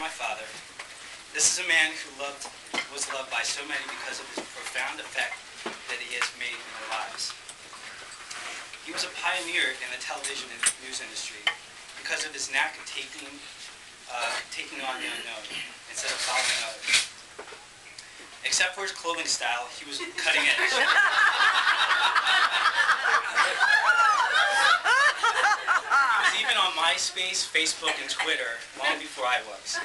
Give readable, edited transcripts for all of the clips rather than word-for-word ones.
my father. This is a man who was loved by so many because of his profound effect that he has made in their lives. He was a pioneer in the television and news industry because of his knack of taking on the unknown instead of following others. Except for his clothing style, he was cutting edge. Even on MySpace, Facebook, and Twitter long before I was.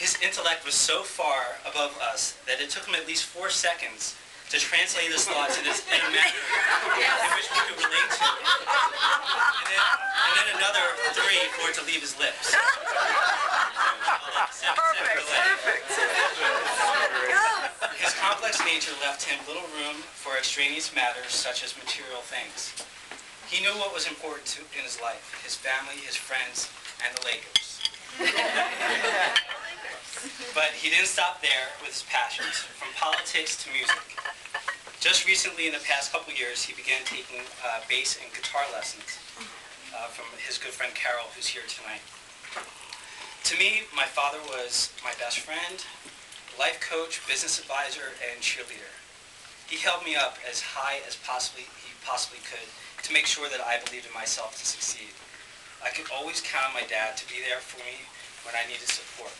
His intellect was so far above us that it took him at least 4 seconds to translate his thoughts in a manner in which we could relate to, and then another 3 for it to leave his lips. Perfect. His complex nature left him little room for extraneous matters such as material things. He knew what was important in his life, his family, his friends, and the Lakers. But he didn't stop there with his passions, from politics to music. Just recently, in the past couple years, he began taking bass and guitar lessons from his good friend Carol, who's here tonight. To me, my father was my best friend, life coach, business advisor, and cheerleader. He held me up as high as he possibly could to make sure that I believed in myself to succeed. I could always count on my dad to be there for me when I needed support.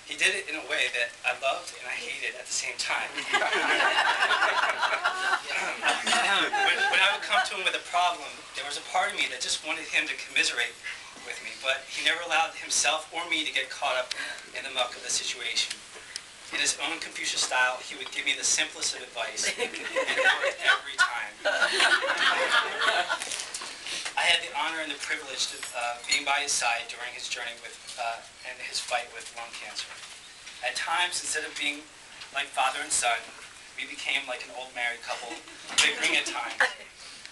He did it in a way that I loved and I hated at the same time. When I would come to him with a problem, there was a part of me that just wanted him to commiserate with me, but he never allowed himself or me to get caught up in the muck of the situation. In his own Confucius style, he would give me the simplest of advice, and it worked every time. I had the honor and the privilege of being by his side during his journey and his fight with lung cancer. At times, instead of being like father and son, we became like an old married couple, bickering at times.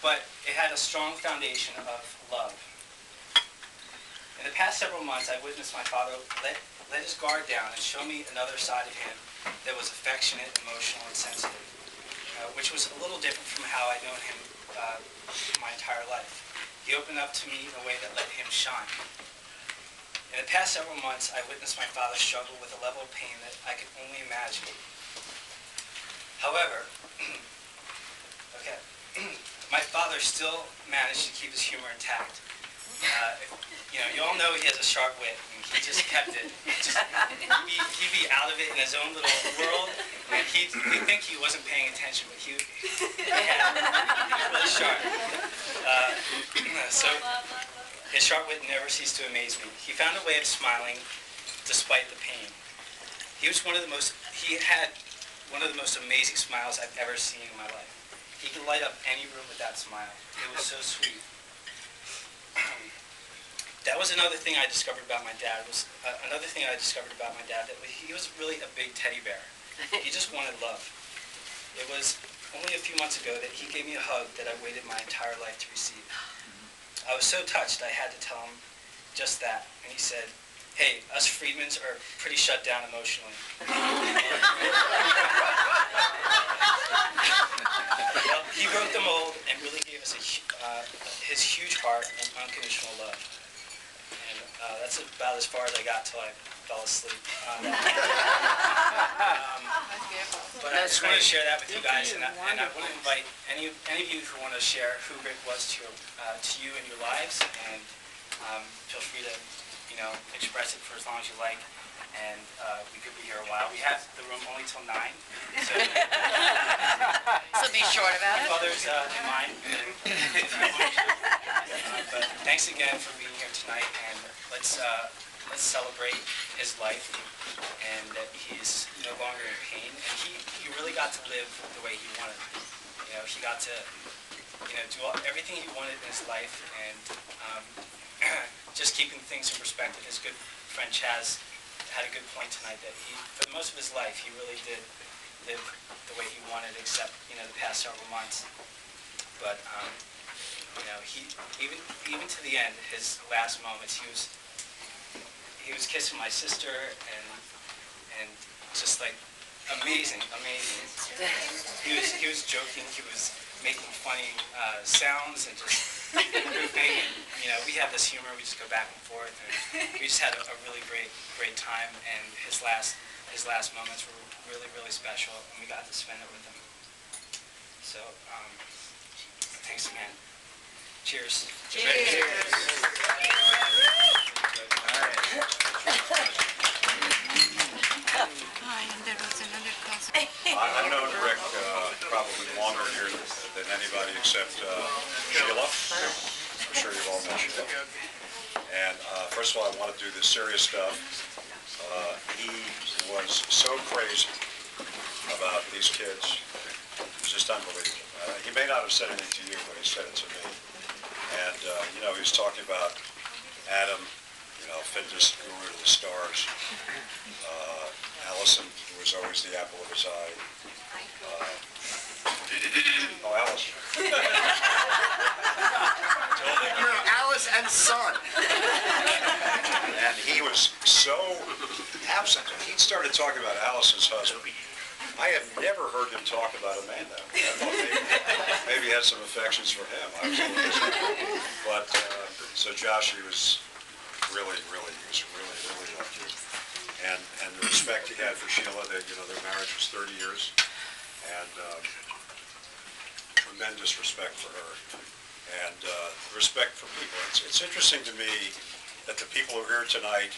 But it had a strong foundation of love. In the past several months, I witnessed my father let his guard down and show me another side of him that was affectionate, emotional, and sensitive, which was a little different from how I'd known him my entire life. He opened up to me in a way that let him shine. In the past several months, I witnessed my father struggle with a level of pain that I could only imagine. However, my father still managed to keep his humor intact. You all know he has a sharp wit, and he just kept it. He'd be out of it in his own little world, and he'd think he wasn't paying attention, but he was really sharp. So his sharp wit never ceased to amaze me. He found a way of smiling despite the pain. He had one of the most amazing smiles I've ever seen in my life. He could light up any room with that smile. It was so sweet. That was another thing I discovered about my dad. That he was really a big teddy bear. He just wanted love. It was only a few months ago that he gave me a hug that I waited my entire life to receive. I was so touched I had to tell him just that. And he said, "Hey, us Friedmans are pretty shut down emotionally." Well, he broke the mold and really gave us his huge heart and unconditional love. And that's about as far as I got till I fell asleep. But I just wanted to share that with you guys, and I want to invite any of you who want to share who Rick was to you in your lives, and feel free to express it for as long as you like, and we could be here a while. We have the room only till 9, so be short about it. Others in mind. But thanks again for being here tonight, and let's celebrate his life and that he's no longer in pain, and he really got to live the way he wanted. He got to do everything he wanted in his life, and just keeping things in perspective. His good friend Chaz had a good point tonight that for most of his life, he really did live the way he wanted, except the past several months. But even to the end, his last moments, he was kissing my sister and just like amazing. He was joking. He was making funny sounds and just have this humor. We just go back and forth, and we just had a really great time. And his last moments were really special, and we got to spend it with him. So thanks again. Cheers. Cheers. I've known Rick probably longer here than anybody except Sheila. I'm sure you've all met Sheila. And first of all, I want to do the serious stuff. He was so crazy about these kids. It was just unbelievable. He may not have said anything to you, but he said it to me. And, you know, he was talking about Adam, you know, fitness guru to the stars. Allison, who was always the apple of his eye. Allison. You're Alice and son. And he was so absent. He started talking about Allison's husband. I had never heard him talk about a man that way. I thought maybe he had some affections for him. I was but so Josh, he was really lucky. And the respect he had for Sheila, that, you know, their marriage was 30 years, and tremendous respect for her, and respect for people. It's interesting to me that the people who are here tonight